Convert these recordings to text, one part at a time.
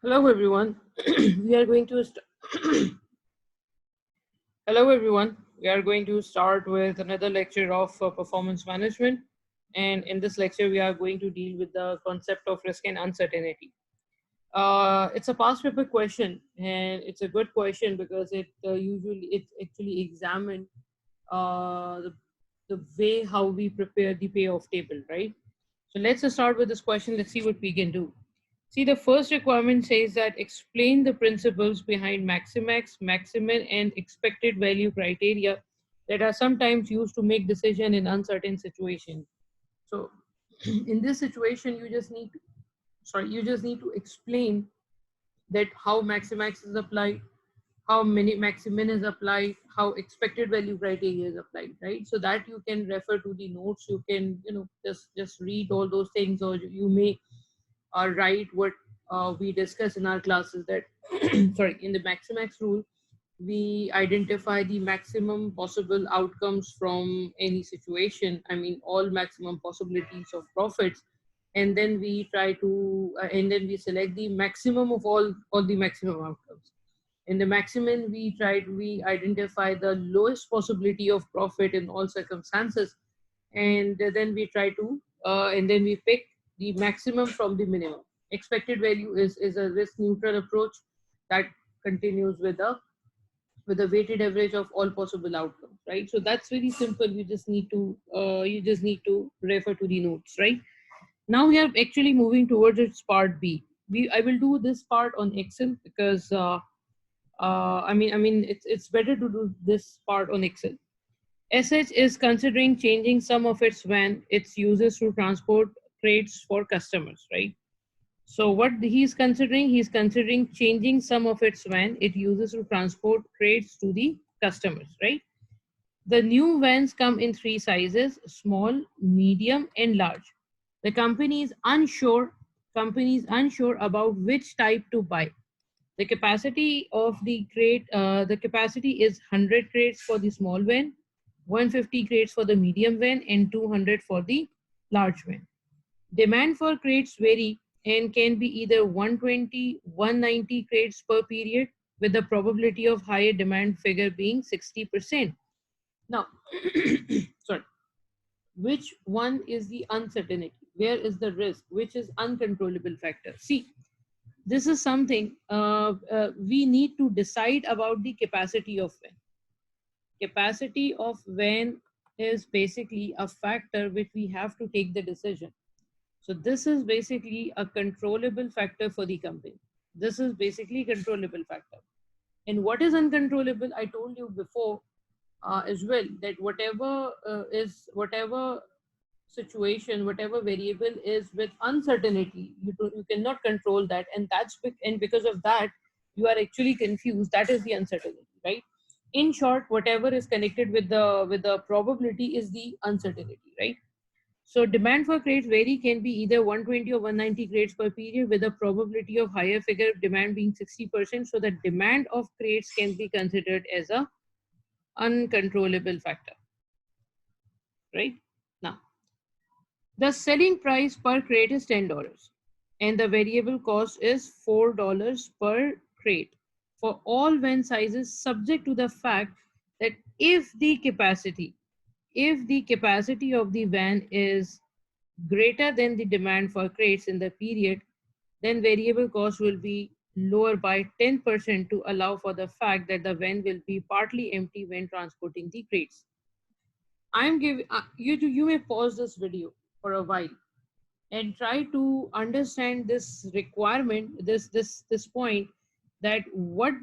Hello everyone. we are going to Hello everyone. We are going to start with another lecture of performance management, and in this lecture we are going to deal with the concept of risk and uncertainty. It's a past paper question, and it's a good question because it actually examines uh, the, the way how we prepare the payoff table, right? So let's just start with this question. Let's see what we can do. See, the first requirement says that explain the principles behind maximax, maximin, and expected value criteria that are sometimes used to make decision in uncertain situations. So, in this situation, you just need to explain that how maximax is applied, how many maximin is applied, how expected value criteria is applied, right? So that you can refer to the notes. You can just read all those things, or you may write what we discuss in our classes. That sorry, in the maximax rule, we identify the maximum possible outcomes from any situation. I mean, all maximum possibilities of profits, and then we try to and then we select the maximum of all the maximum outcomes. In the maximum, we identify the lowest possibility of profit in all circumstances, and then we try to and then we pick the maximum from the minimum. Expected value is a risk neutral approach that continues with a weighted average of all possible outcomes, right? So that's very simple. You just need to refer to the notes, right? Now we are actually moving towards its part B. I will do this part on Excel because it's better to do this part on Excel. SH is considering changing some of its van its uses to transport crates for customers, right? So what he's considering changing some of its van it uses to transport crates to the customers, right? The new vans come in three sizes: small, medium, and large. The company is unsure about which type to buy. The capacity of the capacity is 100 crates for the small van, 150 crates for the medium van, and 200 for the large van. Demand for crates vary and can be either 120, 190 crates per period, with the probability of higher demand figure being 60%. Now, sorry, which one is the uncertainty? Where is the risk? Which is uncontrollable factor? See, this is something we need to decide about the capacity of van. Capacity of van is basically a factor which we have to take the decision. So this is basically a controllable factor for the company. This is basically controllable factor. And what is uncontrollable? I told you before as well that whatever situation, whatever variable is with uncertainty, you cannot control that, and and because of that, you are actually confused. That is the uncertainty, right? In short, whatever is connected with the probability is the uncertainty, right? So demand for crates vary can be either 120 or 190 crates per period, with a probability of higher figure demand being 60%. So the demand of crates can be considered as a uncontrollable factor, right? Now, the selling price per crate is $10 and the variable cost is $4 per crate for all van sizes, subject to the fact that if the capacity of the van is greater than the demand for crates in the period, then variable cost will be lower by 10% to allow for the fact that the van will be partly empty when transporting the crates. I'm giving you may pause this video for a while and try to understand this requirement, this point, that what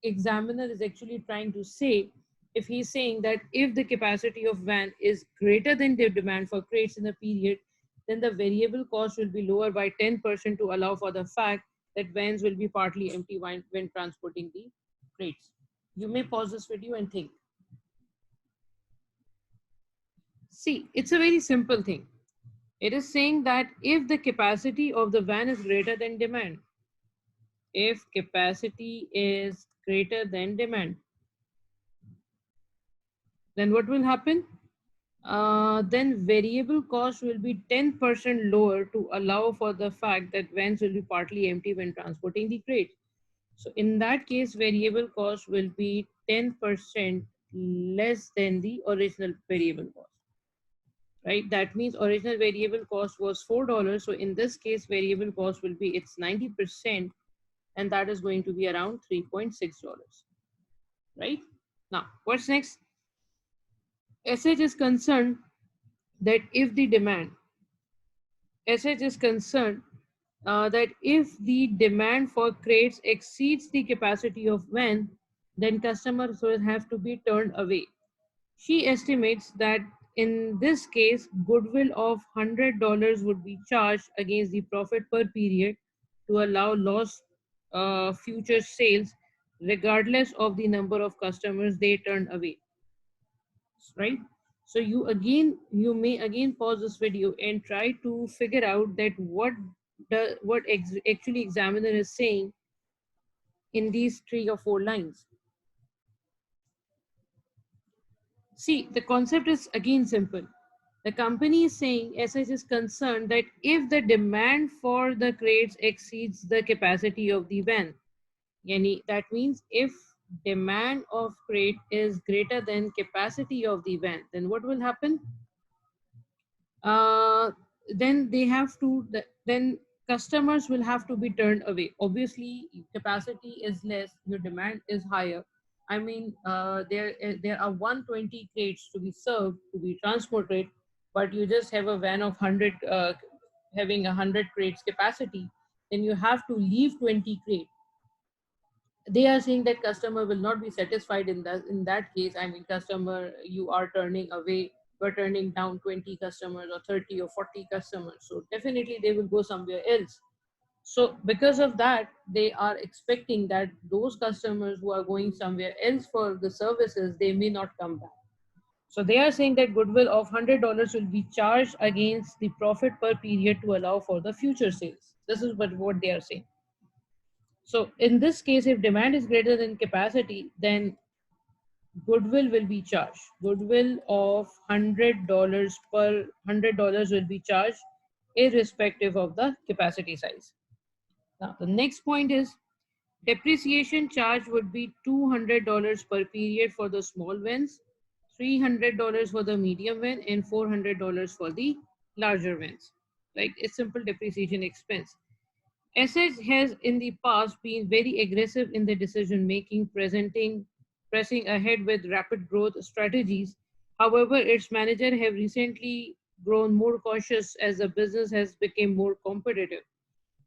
examiner is actually trying to say. If he's saying that if the capacity of van is greater than the demand for crates in the period, then the variable cost will be lower by 10% to allow for the fact that vans will be partly empty when transporting the crates. You may pause this video and think. See, it's a very simple thing. It is saying that if the capacity of the van is greater than demand, if capacity is greater than demand, then what will happen? then variable cost will be 10% lower to allow for the fact that vans will be partly empty when transporting the crate. So in that case, variable cost will be 10% less than the original variable cost, right? That means original variable cost was $4. So in this case, variable cost will be its 90%, and that is going to be around $3.6, right? Now, what's next? SH is concerned that if the demand, SH is concerned that if the demand for crates exceeds the capacity of van, then customers will have to be turned away. She estimates that in this case, goodwill of $100 would be charged against the profit per period to allow lost future sales, regardless of the number of customers they turn away, right? So you may again pause this video and try to figure out that actually examiner is saying in these 3 or 4 lines. See, the concept is again simple. The company is saying, SH is concerned that if the demand for the crates exceeds the capacity of the van, yani that means if demand of crate is greater than capacity of the van, then what will happen? uh, then they have to then customers will have to be turned away. Obviously capacity is less, your demand is higher. I mean, there are 120 crates to be served, to be transported, but you just have a van of 100 having 100 crates capacity, then you have to leave 20 crates. They are saying that customer will not be satisfied in that case. I mean, customer, you are turning away, you're turning down 20 customers or 30 or 40 customers, so definitely they will go somewhere else. So because of that, they are expecting that those customers who are going somewhere else for the services, they may not come back. So they are saying that goodwill of $100 will be charged against the profit per period to allow for the future sales. This is what they are saying. So in this case, if demand is greater than capacity, then goodwill will be charged. Goodwill of $100 will be charged irrespective of the capacity size. Now the next point is depreciation charge would be $200 per period for the small vans, $300 for the medium van, and $400 for the larger vans. Like it's simple depreciation expense. SH has in the past been very aggressive in the decision making, pressing ahead with rapid growth strategies. However, its manager have recently grown more cautious as the business has become more competitive.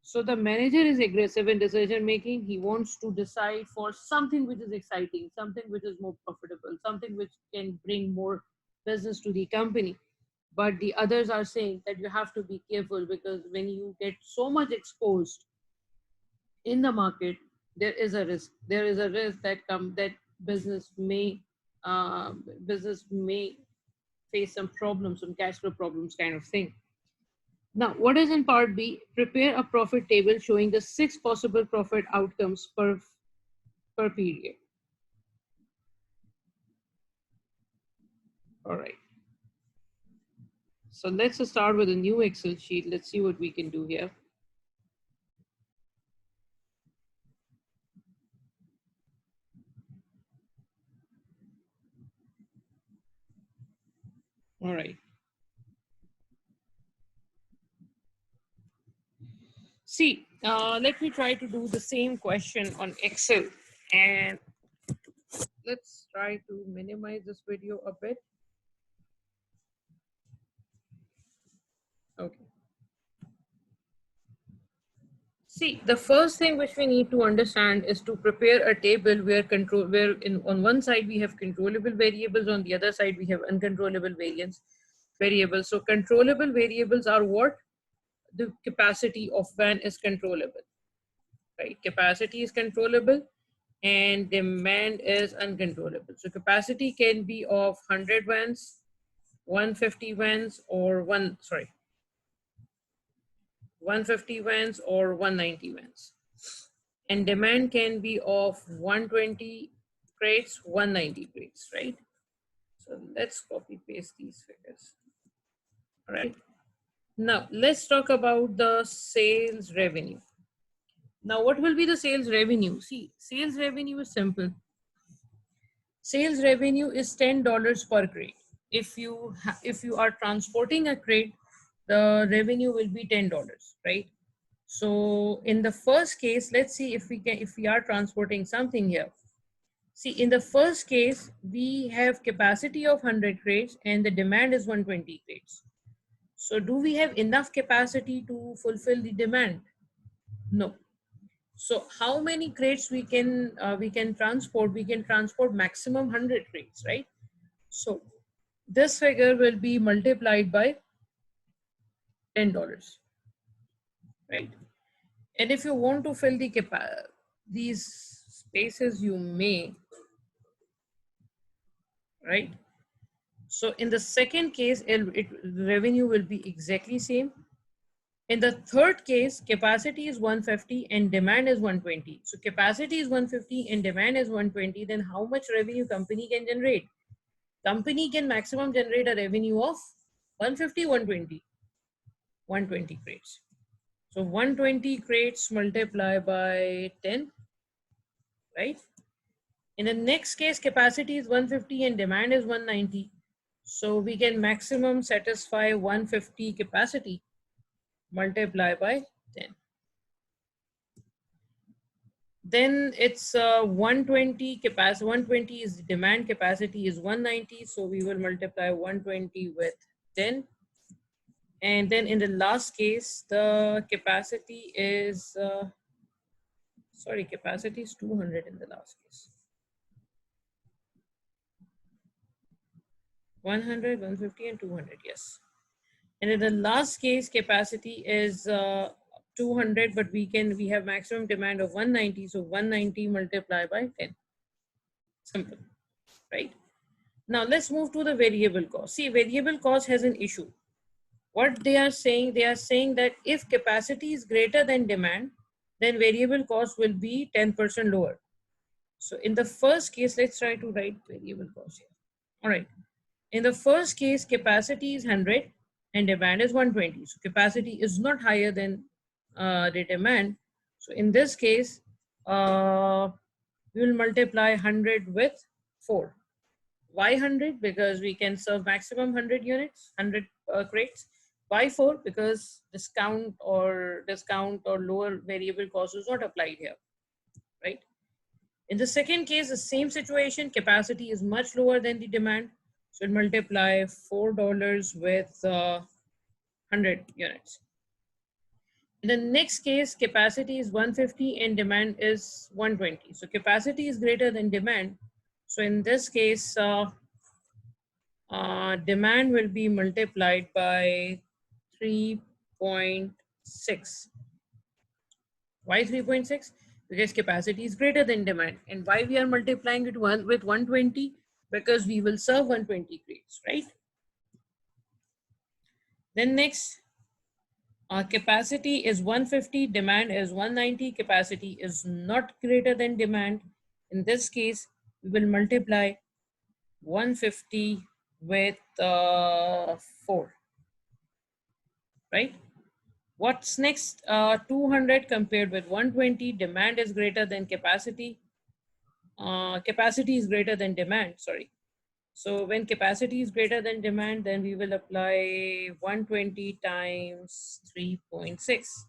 So the manager is aggressive in decision making. He wants to decide for something which is exciting, something which is more profitable, something which can bring more business to the company. But the others are saying that you have to be careful, because when you get so much exposed in the market, there is a risk. There is a risk that business may uh, business may face some problems, some cash flow problems, kind of thing. Now, what is in part B? Prepare a profit table showing the 6 possible profit outcomes per period. All right. So let's start with a new Excel sheet. Let's see what we can do here. All right. See, let me try to do the same question on Excel, and let's try to minimize this video a bit. Okay. See, the first thing which we need to understand is to prepare a table where on one side we have controllable variables, on the other side we have uncontrollable variables. So controllable variables are what? The capacity of van is controllable, right? Capacity is controllable and demand is uncontrollable. So capacity can be of 100 vans, 150 vans, or 150 vans or 190 vans. And demand can be of 120 crates, 190 crates, right? So let's copy paste these figures. All right. Now let's talk about the sales revenue. Now what will be the sales revenue? See, sales revenue is simple. Sales revenue is $10 per crate. If you are transporting a crate, the revenue will be $10, right? So in the first case, let's see if we are transporting something here. See, in the first case, we have capacity of 100 crates and the demand is 120 crates. So do we have enough capacity to fulfill the demand? No. So how many crates we can transport? We can transport maximum 100 crates, right? So this figure will be multiplied by $10, right? And if you want to fill these spaces, you may, right? So in the second case, revenue will be exactly same. In the third case, capacity is 150 and demand is 120. So capacity is 150 and demand is 120. Then how much revenue company can generate? Company can maximum generate a revenue of 150, 120, 120 crates. So 120 crates multiply by 10, right? In the next case, capacity is 150 and demand is 190. So we can maximum satisfy 150 capacity multiply by 10. Then it's 120 capacity. 120 is demand, capacity is 190. So we will multiply 120 with 10. And then in the last case, the capacity is, capacity is 200 in the last case. 100, 150 and 200, yes. And in the last case, capacity is 200, but we have maximum demand of 190. So 190 multiplied by 10. Simple, right? Now let's move to the variable cost. See, variable cost has an issue. What they are saying that if capacity is greater than demand, then variable cost will be 10% lower. So in the first case, let's try to write variable cost here. All right. In the first case, capacity is 100 and demand is 120. So capacity is not higher than the demand. So in this case, we will multiply 100 with 4. Why 100? Because we can serve maximum 100 units, 100 crates. Why 4? Because discount or lower variable cost is not applied here, right? In the second case, the same situation, capacity is much lower than the demand. So multiply $4 with 100 units. In the next case, capacity is 150 and demand is 120. So capacity is greater than demand. So in this case, demand will be multiplied by 3.6. Why 3.6? Because capacity is greater than demand. And why we are multiplying it with 120? Because we will serve 120 crates, right? Then next, capacity is 150, demand is 190, capacity is not greater than demand. In this case, we will multiply 150 with 4, right? What's next? 200 compared with 120, demand is greater than capacity. Capacity is greater than demand, sorry. So when capacity is greater than demand, then we will apply 120 times 3.6,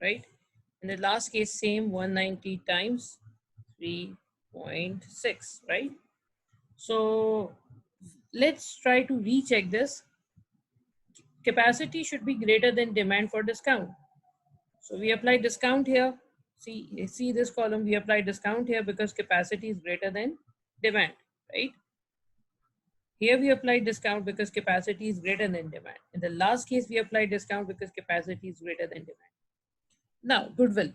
right? In the last case, same 190 times 3.6, right? So let's try to recheck this. Capacity should be greater than demand for discount. So we apply discount here. See this column, we apply discount here because capacity is greater than demand, right? Here we apply discount because capacity is greater than demand. In the last case, we apply discount because capacity is greater than demand. Now, goodwill.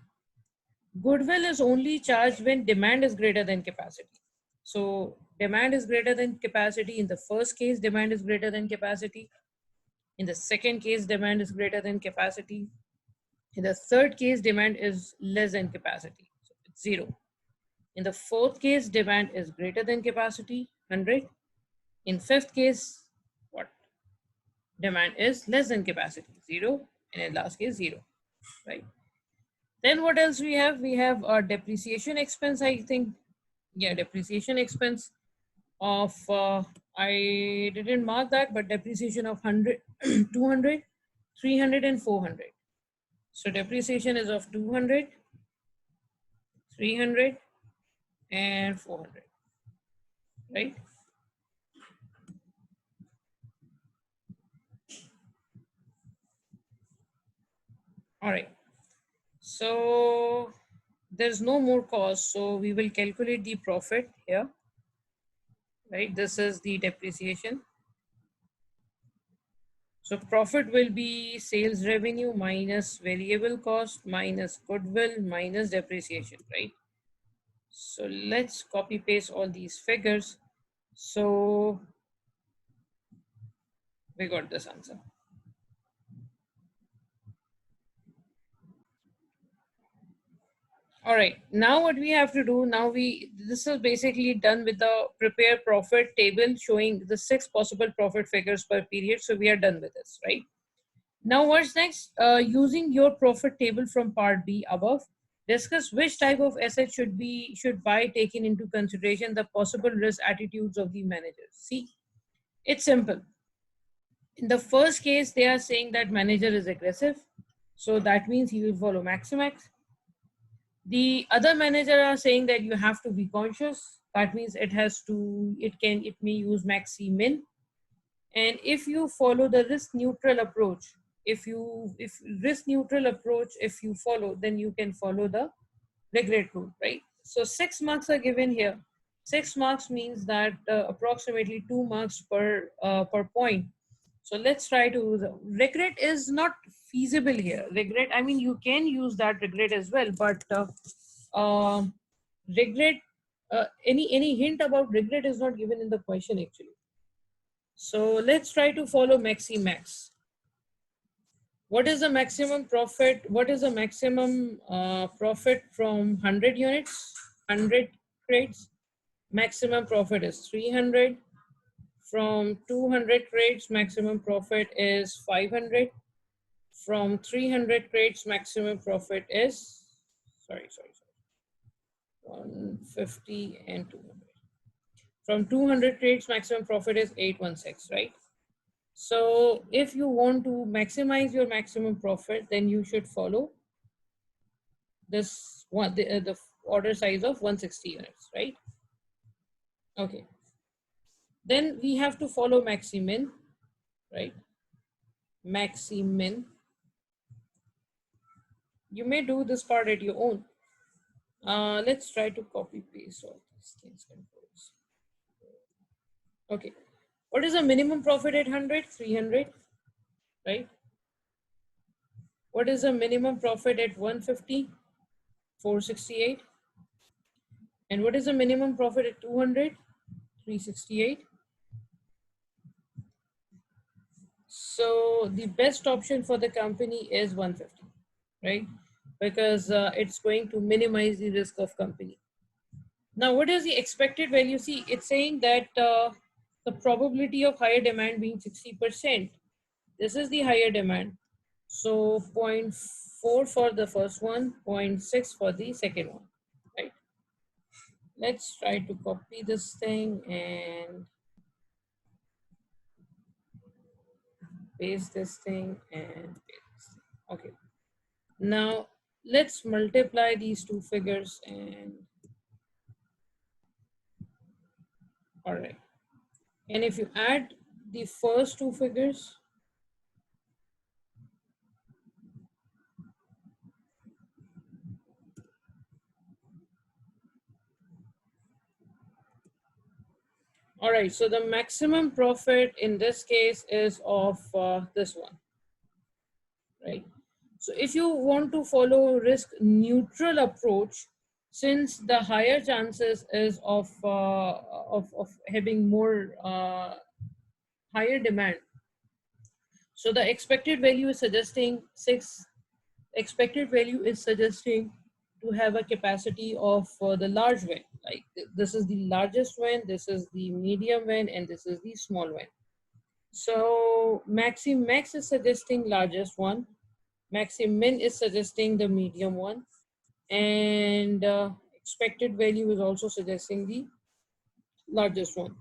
Goodwill is only charged when demand is greater than capacity. So demand is greater than capacity. In the first case, demand is greater than capacity. In the second case, demand is greater than capacity. In the third case, demand is less than capacity. So it's 0. In the fourth case, demand is greater than capacity, 100. In fifth case, what? Demand is less than capacity, 0, and in last case, 0, right? Then what else we have? We have a depreciation expense, I think. Yeah, depreciation expense of, I didn't mark that, but depreciation of 100, 200, 300, and 400. So depreciation is of 200, 300, and 400, right? All right. So there's no more cost. So we will calculate the profit here, right? This is the depreciation. So profit will be sales revenue minus variable cost minus goodwill minus depreciation, right? So let's copy paste all these figures. So we got this answer. All right, now what we have to do, this is basically done with the prepare profit table showing the 6 possible profit figures per period. So we are done with this, right? Now what's next? Using your profit table from part B above, discuss which type of asset should buy taking into consideration the possible risk attitudes of the managers. See, it's simple. In the first case, they are saying that manager is aggressive. So that means he will follow maximax. The other manager are saying that you have to be conscious. That means it may use maxi min. And if you follow the risk neutral approach, if risk neutral approach, if you follow, then you can follow the regret rule, right? So 6 marks are given here. 6 marks means that approximately 2 marks per point. So let's try to, regret is not feasible here. Regret, I mean, you can use that regret as well, but regret, any hint about regret is not given in the question actually. So let's try to follow maxi max. What is the maximum profit? What is the maximum profit from 100 units, 100 crates? Maximum profit is 300. From 200 crates, maximum profit is 500. From 300 crates, maximum profit is, sorry, 150 and 200. From 200 crates, maximum profit is 816, right? So if you want to maximize your maximum profit, then you should follow this one, the order size of 160 units, right? Okay. Then we have to follow maximin, right? Maximin. You may do this part at your own. Let's try to copy paste all these things. Okay. What is the minimum profit at 100? 300, right? What is the minimum profit at 150? 468. And what is the minimum profit at 200? 368. So the best option for the company is 150, right? Because it's going to minimize the risk of company. Now, what is the expected value? See, it's saying that the probability of higher demand being 60%. This is the higher demand. So 0.4 for the first one, 0.6 for the second one, right? Let's try to copy this thing and paste this thing and paste this thing. Okay. Now let's multiply these two figures and all right. And if you add the first two figures, all right, so the maximum profit in this case is of this one, right? So if you want to follow risk neutral approach, since the higher chances is of having more higher demand, so the expected value is suggesting 6, expected value is suggesting to have a capacity of the large win. Like this is the largest win, this is the medium win, and this is the small win. So Max is suggesting largest one, Min is suggesting the medium one, and expected value is also suggesting the largest one.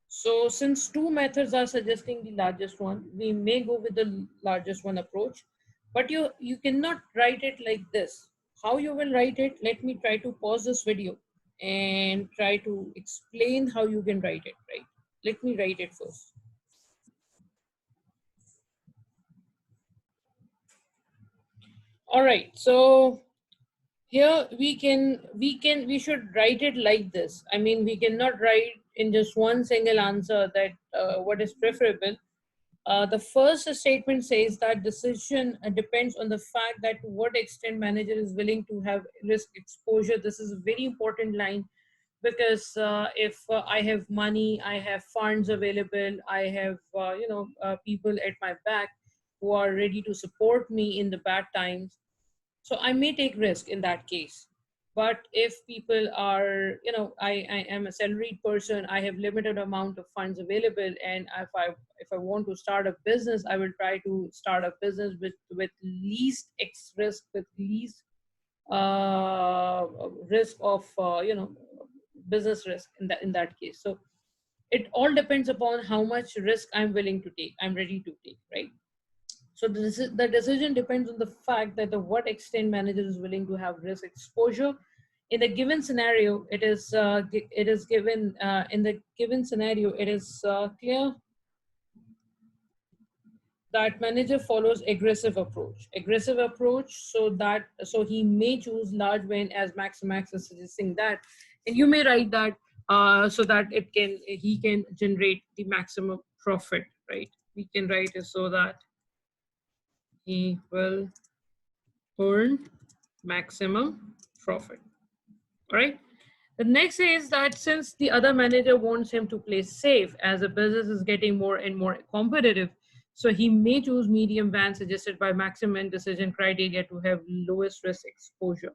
So since two methods are suggesting the largest one, we may go with the largest one approach, but you cannot write it like this. How you will write it, let me try to pause this video and try to explain how you can write it, right? Let me write it first. All right, so here we should write it like this. I mean, we cannot write in just one single answer that what is preferable. The first statement says that decision depends on the fact that to what extent manager is willing to have risk exposure. This is a very important line because if I have money, I have funds available, I have people at my back who are ready to support me in the bad times, so I may take risk in that case. But if people are, I am a salaried person, I have limited amount of funds available, and if I want to start a business, I will try to start a business with least X risk, with least risk of business risk in that case. So it all depends upon how much risk I'm willing to take, I'm ready to take, right? So the decision depends on the fact that to what extent manager is willing to have risk exposure. In the given scenario, it is given in the given scenario, it is clear that manager follows aggressive approach. Aggressive approach, so he may choose large win as Max is suggesting that, and you may write that so that he can generate the maximum profit, right? We can write it so that he will earn maximum profit. All right. The next is that since the other manager wants him to play safe as the business is getting more and more competitive, so he may choose medium van suggested by maximum decision criteria to have lowest risk exposure.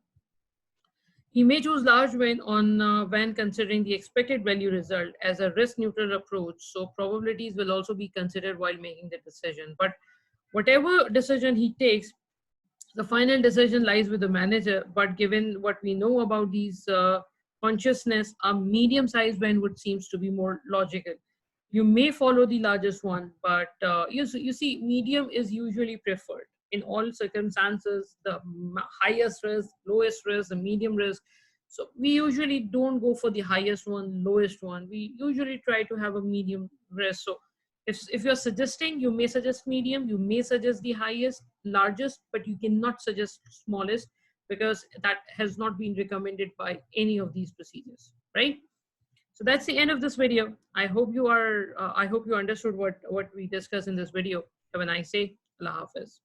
He may choose large win on when considering the expected value result as a risk neutral approach. So probabilities will also be considered while making the decision. But whatever decision he takes, the final decision lies with the manager, but given what we know about these consciousness, a medium-sized band would seems to be more logical. You may follow the largest one, but you see, medium is usually preferred in all circumstances. The highest risk, lowest risk, the medium risk. So we usually don't go for the highest one, lowest one. We usually try to have a medium risk. So if you're suggesting, you may suggest medium, you may suggest the highest, largest, but you cannot suggest smallest because that has not been recommended by any of these procedures, right? So that's the end of this video. I hope you understood what we discussed in this video. Have a nice day. Allah Hafiz.